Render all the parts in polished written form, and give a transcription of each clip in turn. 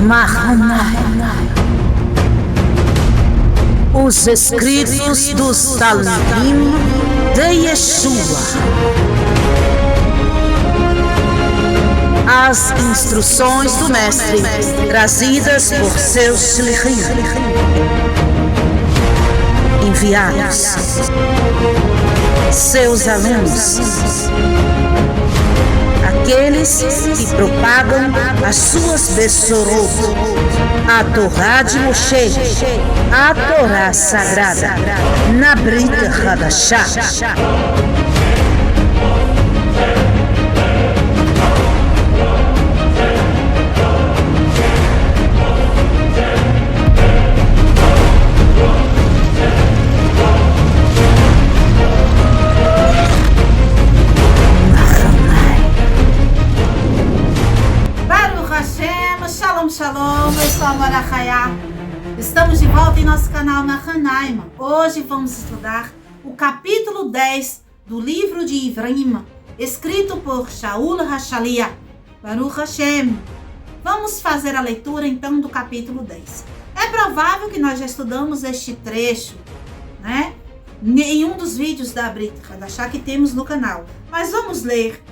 Mahanai. Os escritos dos Talmudim de Yeshua. As instruções do Mestre, trazidas por seus shlichim, enviados, seus alunos, aqueles que propagam as suas besorot, a Torá de Moshe, a Torá sagrada, na Brit Hadashah. Shalom, eu sou a Mara Hayá. Estamos de volta em nosso canal Mahanai. Hoje vamos estudar o capítulo 10 do livro de Ivrim, escrito por Shaul HaShaliach. Baruch Hashem. Vamos fazer a leitura então do capítulo 10. É provável que nós já estudamos este trecho, né? Em um dos vídeos da Brit Hadashah que temos no canal. Mas vamos ler.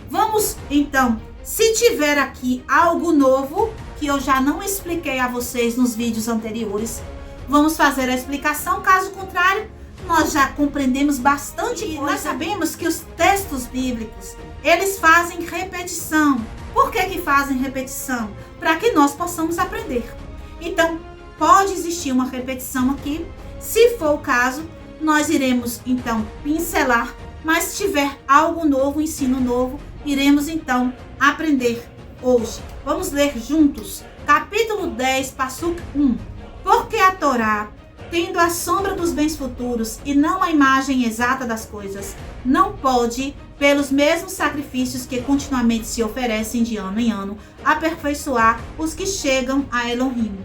Vamos então, se tiver aqui algo novo que eu já não expliquei a vocês nos vídeos anteriores, vamos fazer a explicação. Caso contrário, nós já compreendemos bastante coisa. Nós sabemos que os textos bíblicos, eles fazem repetição. Por que fazem repetição? Para que nós possamos aprender. Então, pode existir uma repetição aqui. Se for o caso, nós iremos então pincelar, mas se tiver algo novo, ensino novo, iremos então aprender hoje. Vamos ler juntos, capítulo 10, Passuk 1. Porque a Torá, tendo a sombra dos bens futuros e não a imagem exata das coisas, não pode, pelos mesmos sacrifícios que continuamente se oferecem de ano em ano, aperfeiçoar os que chegam a Elohim.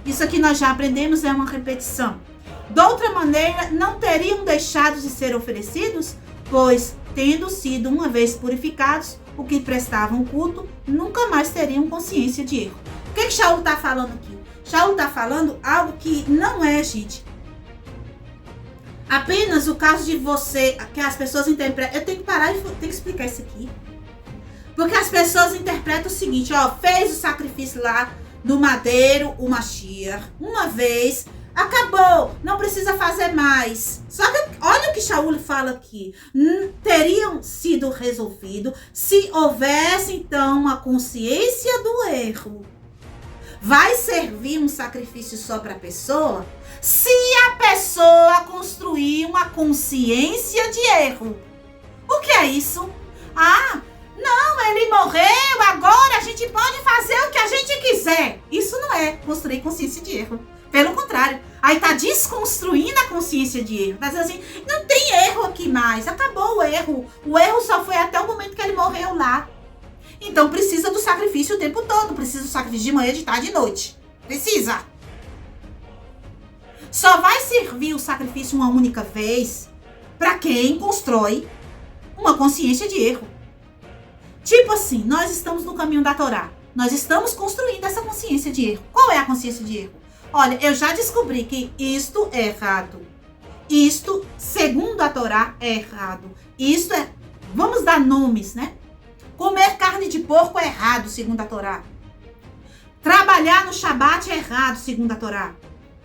Isso aqui nós já aprendemos, é uma repetição. De outra maneira, não teriam deixado de ser oferecidos, pois, tendo sido uma vez purificados, o que prestavam culto, nunca mais teriam consciência de erro. O que Shaul está falando aqui? Shaul está falando algo que não é, gente. Apenas o caso de você, que as pessoas interpretam. Eu tenho que parar e tenho que explicar isso aqui. Porque as pessoas interpretam o seguinte, ó, fez o sacrifício lá no madeiro, o Mashiach, uma vez, acabou, não precisa fazer mais. Só que olha o que Shaul fala aqui. Teriam sido resolvido se houvesse então uma consciência do erro. Vai servir um sacrifício só para a pessoa se a pessoa construir uma consciência de erro. O que é isso? Ah, não, ele morreu, agora a gente pode fazer o que a gente quiser. Isso não é construir consciência de erro. Pelo contrário, aí tá desconstruindo a consciência de erro. Tá dizendo assim, não tem erro aqui mais, acabou o erro. O erro só foi até o momento que ele morreu lá. Então precisa do sacrifício o tempo todo. Precisa do sacrifício de manhã, de tarde e de noite. Precisa. Só vai servir o sacrifício uma única vez para quem constrói uma consciência de erro. Tipo assim, nós estamos no caminho da Torá. Nós estamos construindo essa consciência de erro. Qual é a consciência de erro? Olha, eu já descobri que isto é errado. Isto, segundo a Torá, é errado. Isto é... Vamos dar nomes, né? Comer carne de porco é errado, segundo a Torá. Trabalhar no Shabat é errado, segundo a Torá.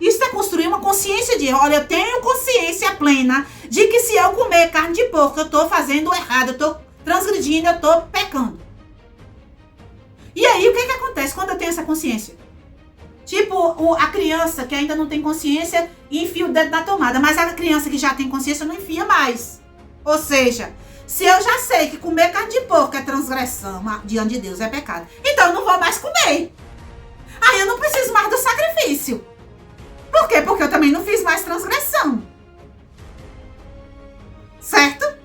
Isso é construir uma consciência de erro. Olha, eu tenho consciência plena de que se eu comer carne de porco, eu estou fazendo errado, eu estou transgredindo, eu estou pecando. E aí, o que acontece quando eu tenho essa consciência? Tipo, a criança que ainda não tem consciência enfia o dedo na tomada. Mas a criança que já tem consciência não enfia mais. Ou seja, se eu já sei que comer carne de porco é transgressão diante de Deus, é pecado, então eu não vou mais comer. Aí eu não preciso mais do sacrifício. Por quê? Porque eu também não fiz mais transgressão. Certo?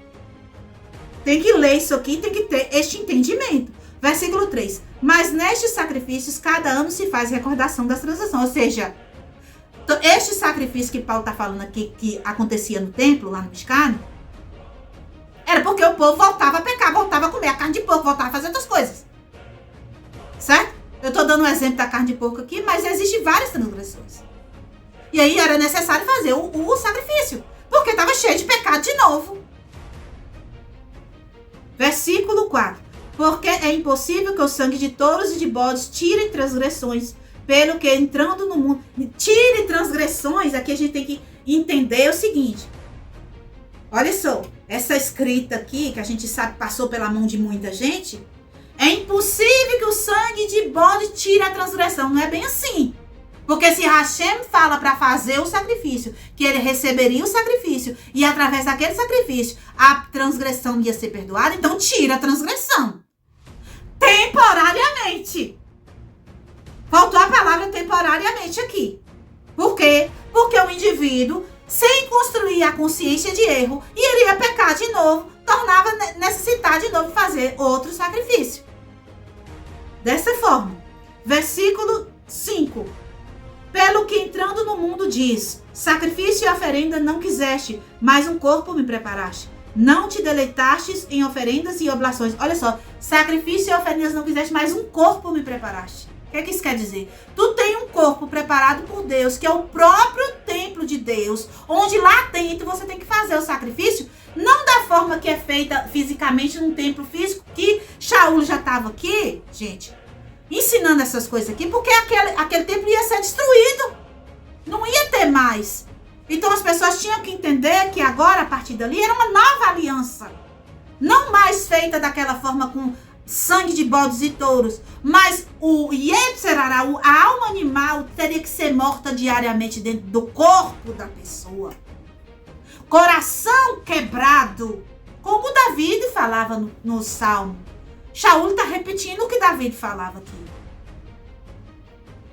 Tem que ler isso aqui, tem que ter este entendimento. Versículo 3. Mas nestes sacrifícios, cada ano se faz recordação das transações. Ou seja, este sacrifício que Paulo está falando aqui, que acontecia no templo, lá no Mishkan, era porque o povo voltava a pecar, voltava a comer a carne de porco, voltava a fazer outras coisas. Certo? Eu estou dando um exemplo da carne de porco aqui, mas existem várias transgressões. E aí era necessário fazer o sacrifício, porque estava cheio de pecado de novo. Versículo 4. Porque é impossível que o sangue de touros e de bodes tire transgressões, pelo que entrando no mundo... Tire transgressões, aqui a gente tem que entender o seguinte. Olha só, essa escrita aqui, que a gente sabe passou pela mão de muita gente, é impossível que o sangue de bode tire a transgressão. Não é bem assim. Porque se Hashem fala para fazer o sacrifício, que ele receberia o sacrifício, e através daquele sacrifício a transgressão ia ser perdoada, então tira a transgressão. Temporariamente. Faltou a palavra temporariamente aqui. Por quê? Porque o indivíduo, sem construir a consciência de erro, iria pecar de novo, tornava necessitar de novo fazer outro sacrifício. Dessa forma, versículo 5. Pelo que entrando no mundo diz, sacrifício e oferenda não quiseste, mas um corpo me preparaste. Não te deleitastes em oferendas e oblações. Olha só, sacrifício e oferendas não quiseste, mas um corpo me preparaste. O que é que isso quer dizer? Tu tem um corpo preparado por Deus, que é o próprio templo de Deus, onde lá dentro você tem que fazer o sacrifício, não da forma que é feita fisicamente num templo físico, que Shaul já estava aqui, gente, ensinando essas coisas aqui, porque aquele templo ia ser destruído. Não ia ter mais. Então as pessoas tinham que entender que agora, a partir dali, era uma nova aliança. Não mais feita daquela forma com sangue de bodes e touros, mas o Yetzer Hara, a alma animal, teria que ser morta diariamente dentro do corpo da pessoa. Coração quebrado, como David falava no Salmo. Shaul está repetindo o que David falava aqui.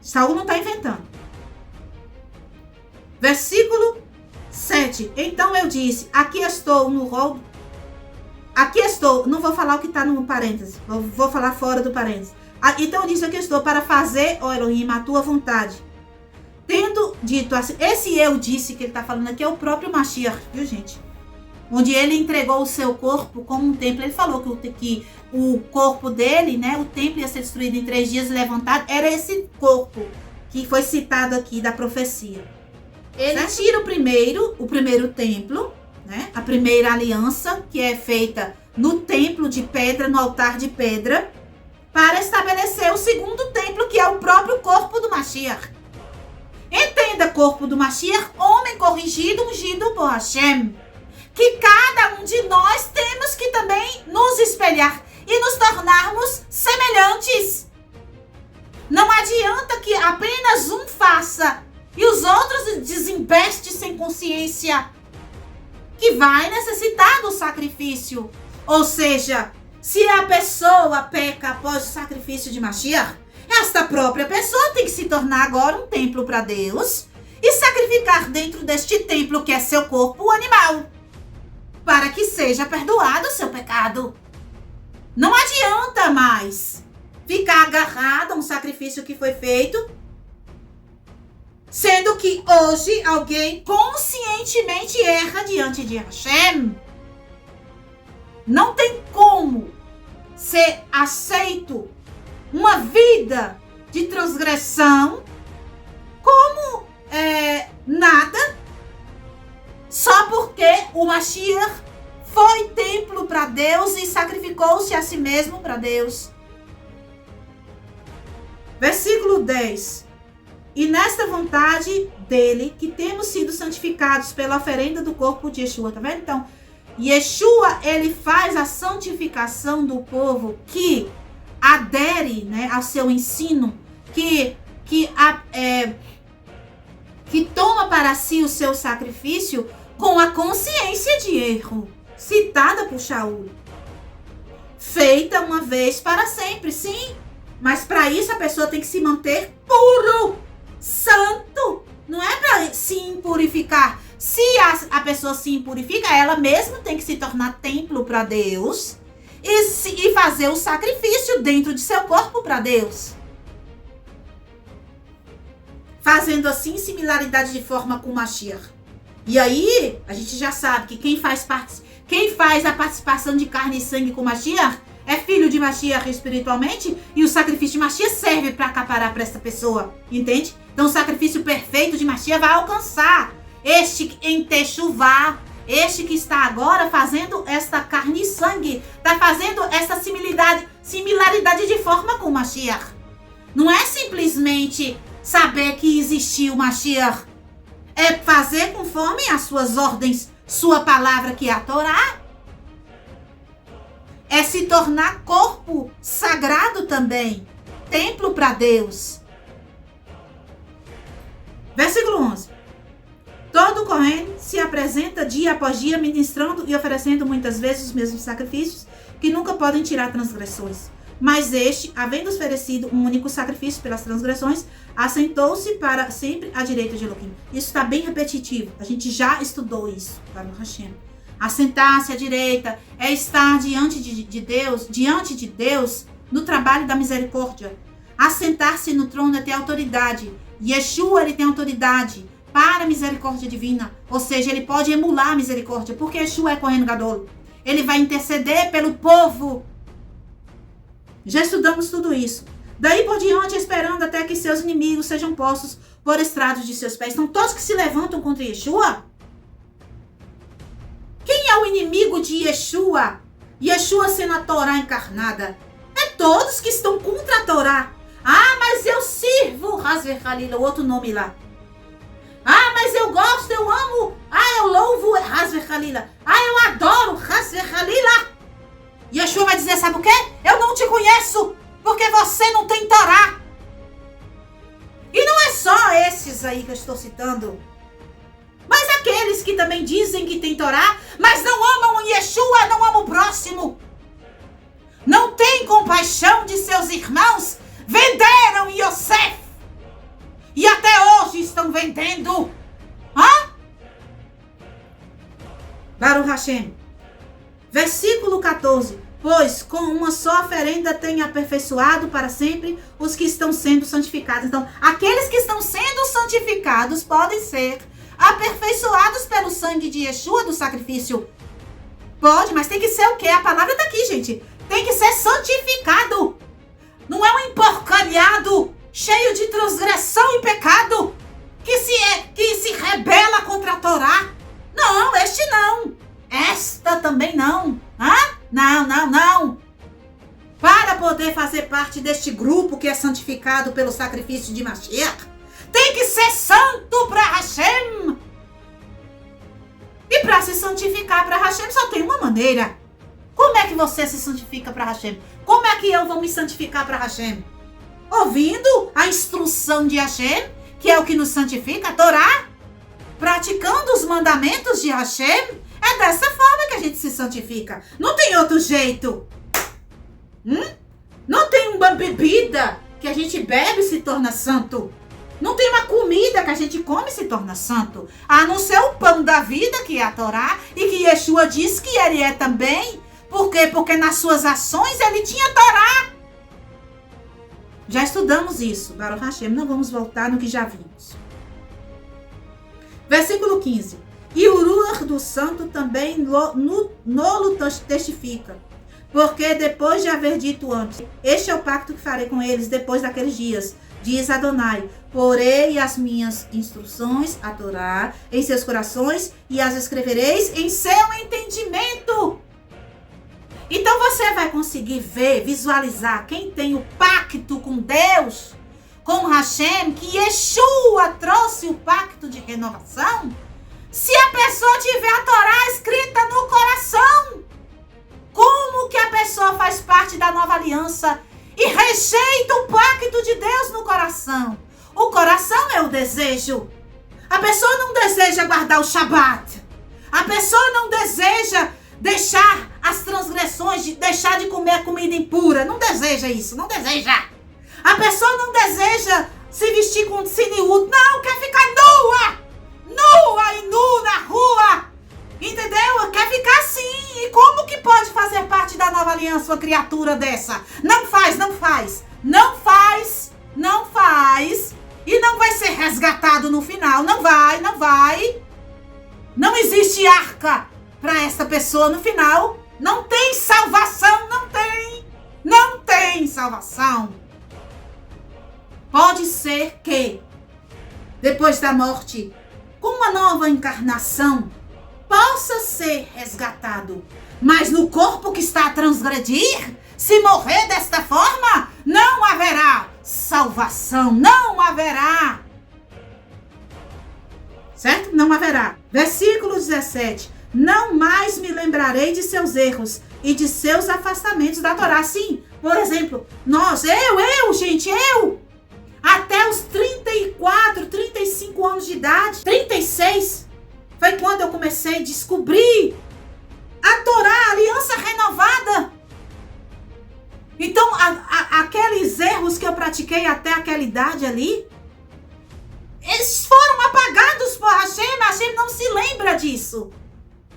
Shaul não está inventando. Versículo 7. Então eu disse, aqui estou no rol. Aqui estou, não vou falar o que está no parênteses, vou falar fora do parênteses. Então eu disse, aqui estou para fazer, ó Elohim, a tua vontade. Tendo dito assim, esse eu disse que ele está falando aqui é o próprio Mashiach, viu gente? Onde ele entregou o seu corpo como um templo. Ele falou que o corpo dele, né, o templo ia ser destruído em 3 dias e levantado. Era esse corpo que foi citado aqui da profecia. Ele tira o primeiro templo, né, a primeira aliança, que é feita no templo de pedra, no altar de pedra, para estabelecer o segundo templo, que é o próprio corpo do Mashiach. Entenda, corpo do Mashiach, homem corrigido, ungido por Hashem. Que cada um de nós temos que também nos espelhar e nos tornarmos semelhantes. Não adianta que apenas um faça e os outros desembestem sem consciência, que vai necessitar do sacrifício. Ou seja, se a pessoa peca após o sacrifício de Mashiach, esta própria pessoa tem que se tornar agora um templo para Deus e sacrificar dentro deste templo, que é seu corpo, o animal, para que seja perdoado o seu pecado. Não adianta mais ficar agarrado a um sacrifício que foi feito, sendo que hoje alguém conscientemente erra diante de Hashem. Não tem como ser aceito uma vida de transgressão como nada, só porque o Mashiach foi templo para Deus e sacrificou-se a si mesmo para Deus. Versículo 10. E nesta vontade dele, que temos sido santificados pela oferenda do corpo de Yeshua. Tá vendo? Então, Yeshua, ele faz a santificação do povo que adere, né, ao seu ensino, que toma para si o seu sacrifício com a consciência de erro, citada por Shaul. Feita uma vez para sempre, sim. Mas para isso a pessoa tem que se manter puro, santo. Não é para se impurificar. Se a pessoa se impurifica, ela mesma tem que se tornar templo para Deus e fazer o sacrifício dentro de seu corpo para Deus. Fazendo assim similaridade de forma com o Mashiach. E aí, a gente já sabe que quem faz a participação de carne e sangue com o Mashiach é filho de Mashiach espiritualmente, e o sacrifício de Mashiach serve para acaparar para essa pessoa, entende? Então o sacrifício perfeito de Mashiach vai alcançar este em Techuvá, este que está agora fazendo esta carne e sangue, está fazendo essa similaridade de forma com o Mashiach. Não é simplesmente saber que existiu o Mashiach, é fazer conforme as suas ordens, sua palavra que é a Torá. É se tornar corpo sagrado também, templo para Deus. Versículo 11. Todo Cohen se apresenta dia após dia ministrando e oferecendo muitas vezes os mesmos sacrifícios que nunca podem tirar transgressões. Mas este, havendo oferecido um único sacrifício pelas transgressões, assentou-se para sempre à direita de Elohim. Isso está bem repetitivo. A gente já estudou isso, Baruch Hashem. Assentar-se à direita é estar diante de Deus no trabalho da misericórdia. Assentar-se no trono é ter autoridade. Yeshua, ele tem autoridade para a misericórdia divina. Ou seja, ele pode emular a misericórdia, porque Yeshua é Kohen Gadol. Ele vai interceder pelo povo. Já estudamos tudo isso. Daí por diante, esperando até que seus inimigos sejam postos por estrados de seus pés. Então, todos que se levantam contra Yeshua. Quem é o inimigo de Yeshua? Yeshua sendo a Torá encarnada. É todos que estão contra a Torá. Ah, mas eu sirvo, Hasve Halila, o outro nome lá. Ah, mas eu gosto, eu amo. Ah, eu louvo, Hasve Halila. Ah, eu adoro, Hasve Halila. Yeshua vai dizer, sabe o quê? Eu não te conheço, porque você não tem Torá. E não é só esses aí que eu estou citando. Mas aqueles que também dizem que tem Torá, mas não amam Yeshua, não amam o próximo. Não têm compaixão de seus irmãos. Venderam Yosef. E até hoje estão vendendo. Hã? Baruch Hashem. Versículo 14. Pois com uma só oferenda tem aperfeiçoado para sempre os que estão sendo santificados. Então, aqueles que estão sendo santificados podem ser aperfeiçoados pelo sangue de Yeshua do sacrifício. Pode, mas tem que ser o quê? A palavra está aqui, gente. Tem que ser santificado. Não é um emporcalhado, cheio de transgressão e pecado, que se rebela contra a Torá. Não, este não. Esta também não. Hã? Não. Para poder fazer parte deste grupo que é santificado pelo sacrifício de Mashiach, tem que ser santo para Hashem. E para se santificar para Hashem só tem uma maneira. Como é que você se santifica para Hashem? Como é que eu vou me santificar para Hashem? Ouvindo a instrução de Hashem, que é o que nos santifica, a Torá. Praticando os mandamentos de Hashem. É dessa forma que a gente se santifica. Não tem outro jeito. Não tem uma bebida que a gente bebe e se torna santo. Não tem uma comida que a gente come e se torna santo. A não ser o pão da vida, que é a Torá. E que Yeshua diz que ele é também. Por quê? Porque nas suas ações ele tinha Torá. Já estudamos isso. Baruch Hashem, não vamos voltar no que já vimos. Versículo 15. E o Ruach do Santo também nolo testifica. Porque depois de haver dito antes, este é o pacto que farei com eles depois daqueles dias, diz Adonai. Porei as minhas instruções, a Torá, em seus corações e as escrevereis em seu entendimento. Então você vai conseguir ver, visualizar quem tem o pacto com Deus, com Hashem, que Yeshua trouxe o pacto de renovação. Se a pessoa tiver a Torá escrita no coração, como que a pessoa faz parte da nova aliança e rejeita o pacto de Deus no coração? O coração é o desejo. A pessoa não deseja guardar o Shabat. A pessoa não deseja deixar as transgressões, de deixar de comer comida impura. Não deseja isso, não deseja. A pessoa não deseja se vestir com siniúdo. Não, quer ficar nua e nu na rua. Entendeu? Quer ficar assim. E como que pode fazer parte da nova aliança uma criatura dessa? Não faz. E não vai ser resgatado no final. Não vai. Não existe arca para essa pessoa no final. Não tem salvação, não tem. tem salvação. Pode ser que, depois da morte, com uma nova encarnação, possa ser resgatado. Mas no corpo que está a transgredir, se morrer desta forma, não haverá salvação, não haverá. Certo? Não haverá. Versículo 17. Não mais me lembrarei de seus erros e de seus afastamentos da Torá. Sim, por exemplo, eu, até os 34, 35 anos de idade, 36, foi quando eu comecei a descobrir a Torá, a aliança renovada. Então, aqueles erros que eu pratiquei até aquela idade ali, eles foram apagados por Hashem. Hashem não se lembra disso.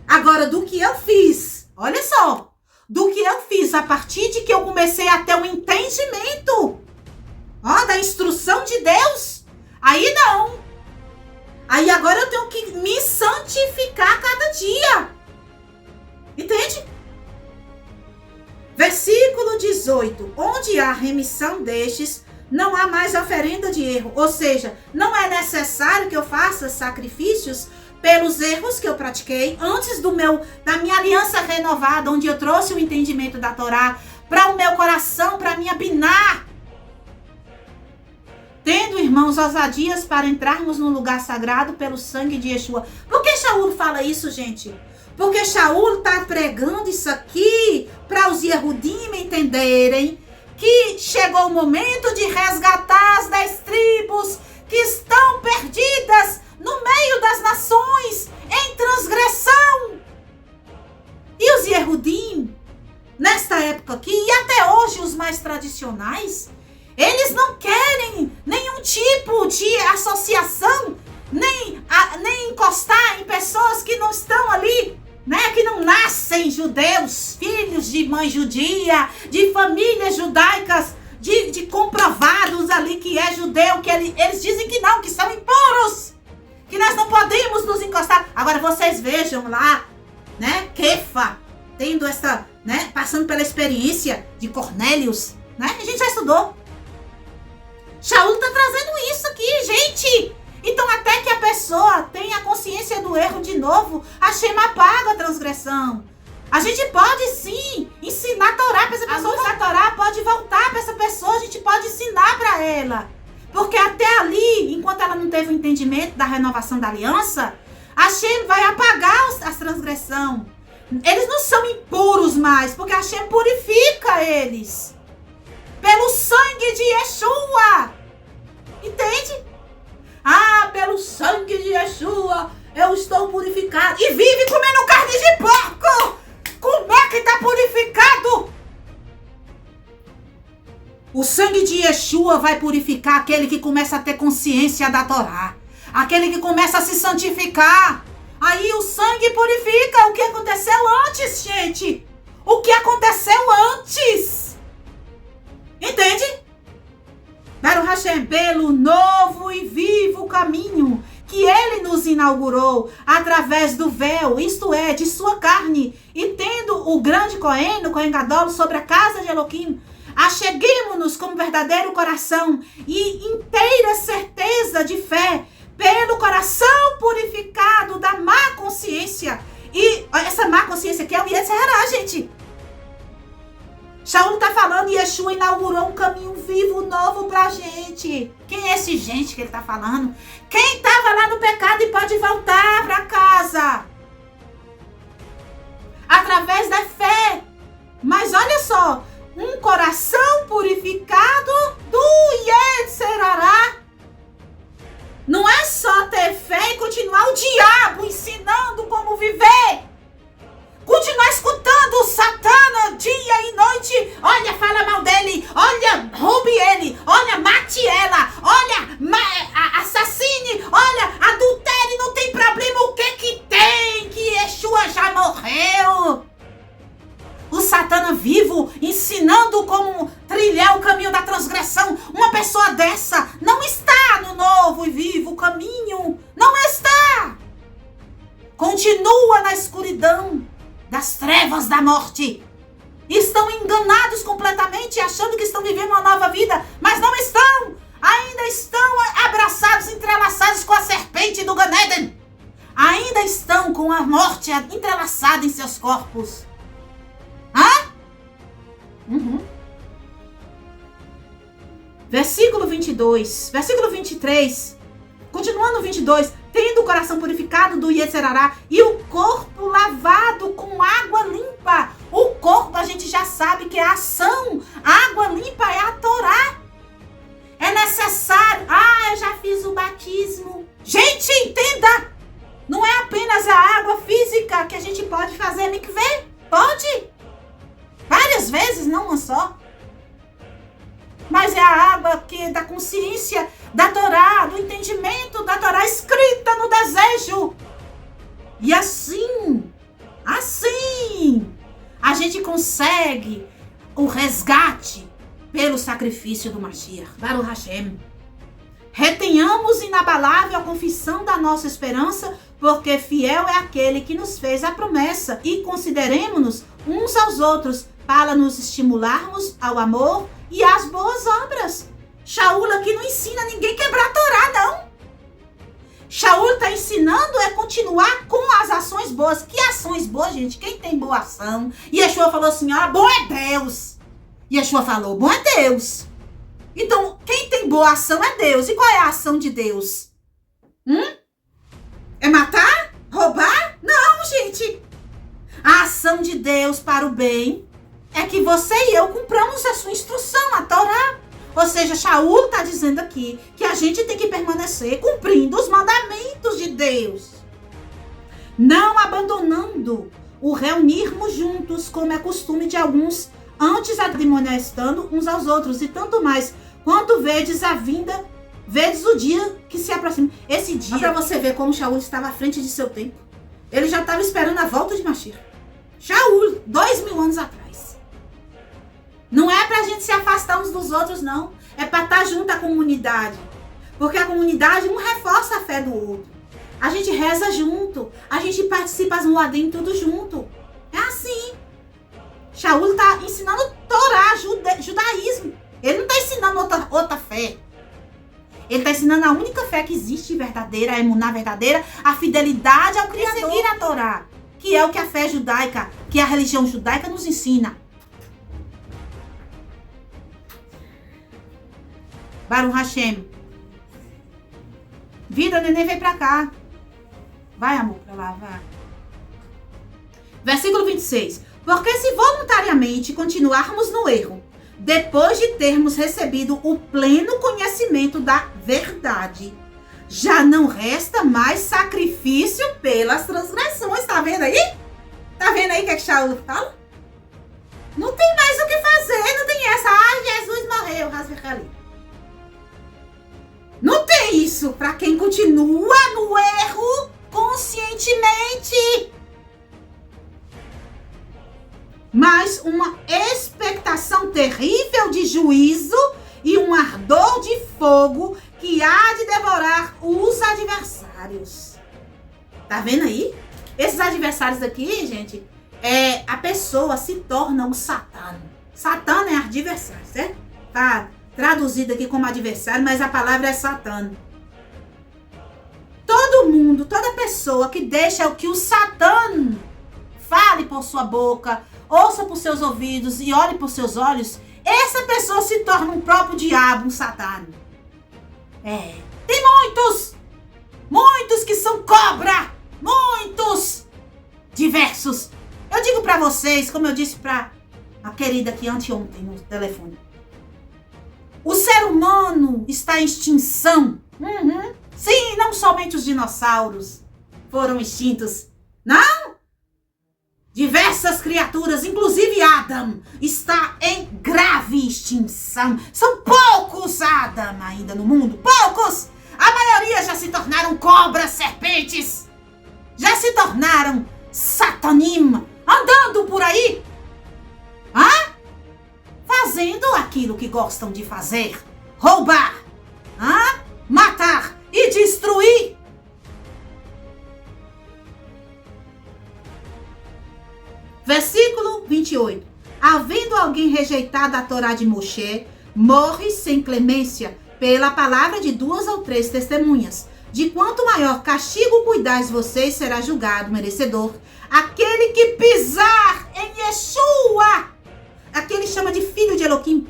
Agora, do que eu fiz, olha só, do que eu fiz a partir de que eu comecei a ter um entendimento, da instrução de Deus, aí não. Aí agora eu tenho que me santificar cada dia. Entende? Versículo 18. Onde há remissão destes, não há mais oferenda de erro. Ou seja, não é necessário que eu faça sacrifícios pelos erros que eu pratiquei antes da minha aliança renovada, onde eu trouxe o entendimento da Torá para o meu coração, para a minha biná. Tendo, irmãos, ousadias para entrarmos no lugar sagrado pelo sangue de Yeshua. Por que Shaul fala isso, gente? Porque Shaul está pregando isso aqui para os Yehudim entenderem que chegou o momento de resgatar as 10 tribos que estão perdidas no meio das nações, em transgressão. E os Yehudim, nesta época aqui, e até hoje os mais tradicionais, eles não querem nenhum tipo de associação, nem encostar em pessoas que não estão ali, né, que não nascem judeus, filhos de mãe judia, de famílias judaicas, de comprovados ali que é judeu, que eles dizem que não, que são impuros, que nós não podemos nos encostar. Agora vocês vejam lá, né, Kefa, tendo essa, né, passando pela experiência de Cornélios, né, a gente já estudou. Shaul está trazendo isso aqui, gente. Então, até que a pessoa tenha consciência do erro de novo, Hashem apaga a transgressão. A gente pode sim ensinar a Torá para essa pessoa. A Torá pode voltar para essa pessoa, a gente pode ensinar para ela. Porque até ali, enquanto ela não teve o entendimento da renovação da aliança, Hashem vai apagar as transgressões. Eles não são impuros mais, porque Hashem purifica eles. Pelo sangue de Yeshua. Entende? Pelo sangue de Yeshua, eu estou purificado. E vive comendo carne de porco. Como é que está purificado? O sangue de Yeshua vai purificar aquele que começa a ter consciência da Torá. Aquele que começa a se santificar. Aí o sangue purifica. O que aconteceu antes, gente? O que aconteceu antes? Entende? Baruch Hashem, pelo novo e vivo caminho que ele nos inaugurou através do véu, isto é, de sua carne, e tendo o grande Cohen, o Cohen Gadol, sobre a casa de Elohim, acheguemo-nos com verdadeiro coração e inteira certeza de fé, pelo coração purificado da má consciência. E essa má consciência aqui é o Yetzirah, gente. Shaul está falando e Yeshua inaugurou um caminho vivo novo para a gente. Quem é esse gente que ele está falando? Quem estava lá no pecado e pode voltar para casa. Através da fé. Mas olha só, um coração purificado do Yetzirah. Não é só ter fé e continuar o diabo ensinando como viver. Continuar escutando o Satã dia e noite. Olha, fala mal dele. Olha, roube ele. Olha, mate ela. Olha, assassine. Olha, adultere, não tem problema. O que tem? Que Yeshua já morreu. O Satã vivo, ensinando como trilhar o caminho da transgressão. Uma pessoa dessa não está no novo e vivo caminho. Não está. Continua na escuridão das trevas da morte. E estão enganados completamente, achando que estão vivendo uma nova vida, mas não estão. Ainda estão abraçados, entrelaçados com a serpente do Gan Eden. Ainda estão com a morte entrelaçada em seus corpos. Versículo 22, versículo 23, continuando 22, tendo o coração purificado do Yetzerará e o corpo lavado com água limpa. O corpo a gente já sabe que é a ação, água limpa é a Torá. É necessário, eu já fiz o batismo. Gente, entenda, não é apenas a água física que a gente pode fazer mikveh, pode, várias vezes, não uma só. Mas é a água que é da consciência da Torá, do entendimento da Torá escrita no desejo. E assim, a gente consegue o resgate pelo sacrifício do Mashiach. Baruch Hashem. Retenhamos inabalável a confissão da nossa esperança, porque fiel é aquele que nos fez a promessa. E consideremos-nos uns aos outros para nos estimularmos ao amor e às boas obras. Shaul aqui não ensina ninguém quebrar a Torá, não. Shaul está ensinando continuar com as ações boas. Que ações boas, gente? Quem tem boa ação? Yeshua falou assim, bom é Deus. Yeshua falou, bom é Deus. Então, quem tem boa ação é Deus. E qual é a ação de Deus? É matar? Roubar? Não, gente. A ação de Deus para o bem é que você e eu cumpramos a sua instrução, a Torá. Ou seja, Shaul está dizendo aqui que a gente tem que permanecer cumprindo os mandamentos de Deus. Não abandonando o reunirmos juntos, como é costume de alguns, antes admoestando uns aos outros. E tanto mais, quanto vedes a vinda, vedes o dia que se aproxima. Esse dia, para você ver como Shaul estava à frente de seu tempo. Ele já estava esperando a volta de Mashiach. Shaul, 2000 anos atrás. Não é pra gente se afastar uns dos outros, não. É pra estar junto à comunidade. Porque a comunidade um reforça a fé do outro. A gente reza junto. A gente participa as moadim tudo junto. É assim. Shaul tá ensinando Torá, judaísmo. Ele não tá ensinando outra fé. Ele tá ensinando a única fé que existe verdadeira, a emuná verdadeira, a fidelidade ao Criador. Seguir a Torá, que é o que a fé judaica, que a religião judaica nos ensina. Baruch Hashem. Vida, neném, vem pra cá. Vai, amor, pra lá, vai. Versículo 26. Porque se voluntariamente continuarmos no erro, depois de termos recebido o pleno conhecimento da verdade, já não resta mais sacrifício pelas transgressões. Tá vendo aí? Tá vendo aí o que Shaul fala? Não tem mais o que fazer, não tem essa. Jesus morreu, Rasvechali. Não tem isso para quem continua no erro conscientemente. Mas uma expectação terrível de juízo e um ardor de fogo que há de devorar os adversários. Tá vendo aí? Esses adversários aqui, gente, a pessoa se torna um Satã. Satã é adversário, certo? Tá traduzido aqui como adversário, mas a palavra é Satã. Todo mundo, toda pessoa que deixa que o Satã fale por sua boca, ouça por seus ouvidos e olhe por seus olhos, essa pessoa se torna um próprio diabo, um Satã. Tem muitos que são cobra, muitos diversos. Eu digo pra vocês, como eu disse pra a querida aqui anteontem no telefone, o ser humano está em extinção. Sim, não somente os dinossauros foram extintos. Não! Diversas criaturas, inclusive Adam, está em grave extinção. São poucos Adam ainda no mundo. Poucos! A maioria já se tornaram cobras, serpentes. Já se tornaram satanim, andando por aí. Fazendo aquilo que gostam de fazer. Roubar. Matar e destruir. Versículo 28. Havendo rejeitada a Torá de Moshe, morre sem clemência pela palavra de 2 ou 3 testemunhas. De quanto maior castigo cuidais vocês, será julgado merecedor aquele que pisar em Yeshua. Aqui ele chama de filho de Eloquim.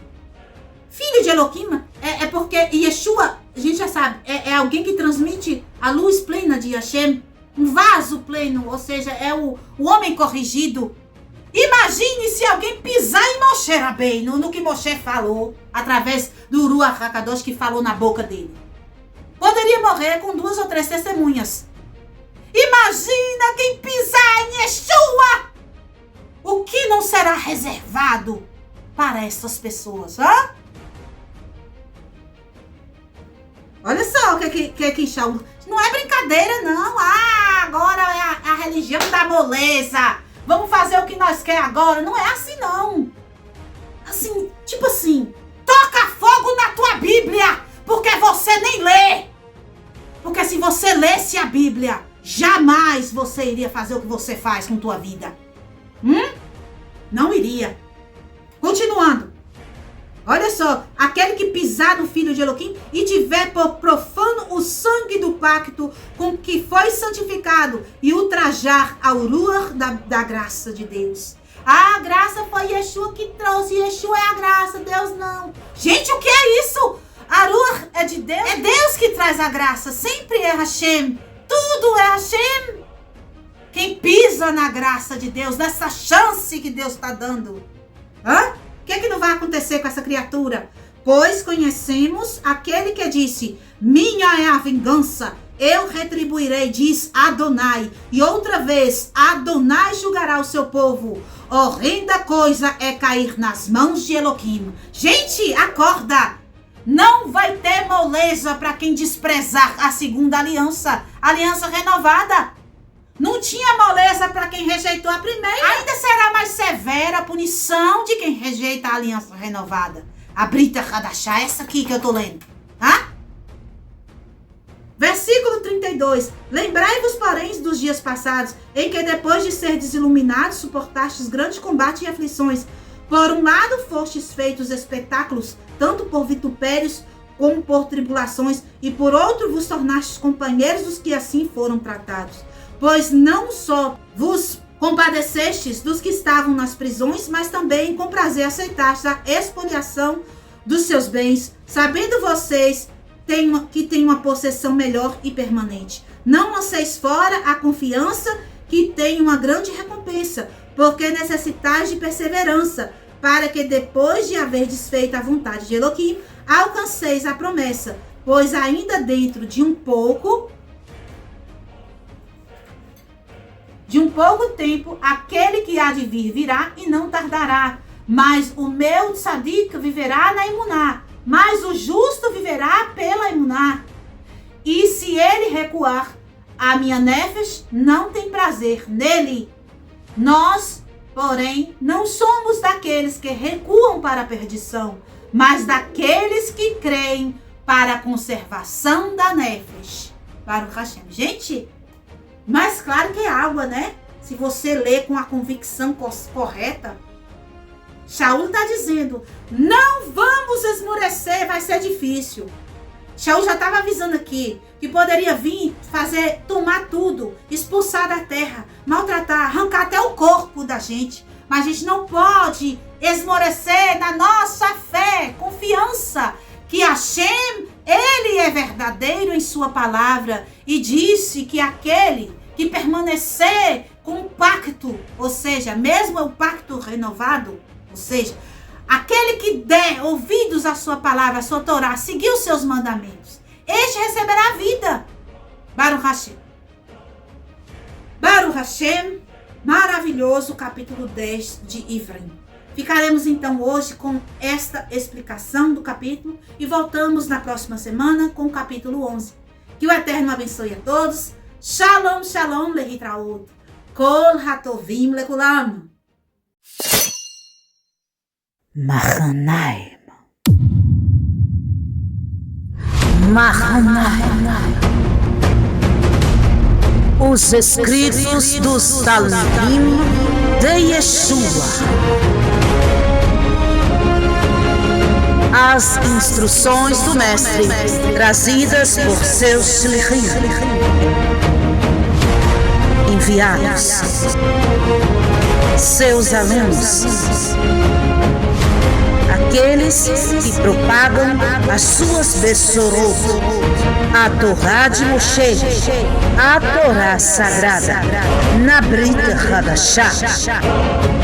Filho de Eloquim é porque Yeshua, a gente já sabe, é alguém que transmite a luz plena de Hashem, um vaso pleno, ou seja, é o homem corrigido. Imagine se alguém pisar em Moshe Rabbeinu, no que Moshe falou, através do Ruach HaKadosh que falou na boca dele. Poderia morrer com 2 ou 3 testemunhas. Imagina quem pisar em Yeshua! O que não será reservado para essas pessoas, hã? Olha só o que Shaul... Não é brincadeira, não. Agora é a religião da moleza. Vamos fazer o que nós quer agora. Não é assim, não. Assim, tipo assim, toca fogo na tua Bíblia, porque você nem lê. Porque se você lesse a Bíblia, jamais você iria fazer o que você faz com tua vida. Não iria. Continuando. Olha só, aquele que pisar no filho de Eloquim e tiver por profano o sangue do pacto com que foi santificado e ultrajar ao ruach da graça de Deus. A graça foi Yeshua que trouxe. Yeshua é a graça, Deus não. Gente, o que é isso? A ruach é de Deus? É Deus que traz a graça. Sempre é Hashem. Tudo é Hashem. Quem pisa na graça de Deus, nessa chance que Deus está dando. O que não vai acontecer com essa criatura? Pois conhecemos aquele que disse: minha é a vingança, eu retribuirei, diz Adonai. E outra vez, Adonai julgará o seu povo. Horrenda coisa é cair nas mãos de Eloquim. Gente, acorda! Não vai ter moleza para quem desprezar a segunda aliança, aliança renovada. Não tinha moleza para quem rejeitou a primeira. Ainda será mais severa a punição de quem rejeita a aliança renovada. A Brita Hadashah, essa aqui que eu tô lendo. Versículo 32. Lembrai-vos, porém, dos dias passados, em que depois de ser desiluminados, suportastes grande combate e aflições. Por um lado, fostes feitos espetáculos, tanto por vitupérios como por tribulações, e por outro vos tornastes companheiros dos que assim foram tratados. Pois não só vos compadecestes dos que estavam nas prisões, mas também com prazer aceitastes a expoliação dos seus bens, sabendo vocês que têm uma possessão melhor e permanente. Não lanceis fora a confiança que tem uma grande recompensa, porque necessitais de perseverança, para que depois de haver desfeito a vontade de Eloquim, alcanceis a promessa, pois ainda dentro de um pouco tempo, aquele que há de vir virá e não tardará. Mas o meu tzadik viverá na emuná, mas o justo viverá pela emuná. E se ele recuar, a minha nefesh não tem prazer nele. Nós, porém, não somos daqueles que recuam para a perdição, mas daqueles que creem para a conservação da nefesh. Baruch Hashem. Gente, mais claro que água, né? Se você lê com a convicção correta. Shaul está dizendo: não vamos esmorecer, vai ser difícil. Shaul já estava avisando aqui que poderia vir tomar tudo, expulsar da terra, maltratar, arrancar até o corpo da gente. Mas a gente não pode esmorecer na nossa fé, confiança que Hashem, ele é verdadeiro em sua palavra, e disse que aquele que permanecer com o pacto, ou seja, mesmo o pacto renovado, ou seja, aquele que der ouvidos à sua palavra, à sua Torá, seguir os seus mandamentos, este receberá a vida. Baruch Hashem. Baruch Hashem, maravilhoso capítulo 10 de Ivrim. Ficaremos então hoje com esta explicação do capítulo e voltamos na próxima semana com o capítulo 11. Que o Eterno abençoe a todos. Shalom, shalom, lehitraot. Kol hatovim lekulam. Mahanaim. Mahanaim. Os escritos dos Talmudim de Yeshua. As instruções do Mestre, trazidas por seus shlichim, enviados, seus alunos, aqueles que propagam as suas Besorot, a Torá de Moshe, a Torá sagrada, na Brit Hadashah.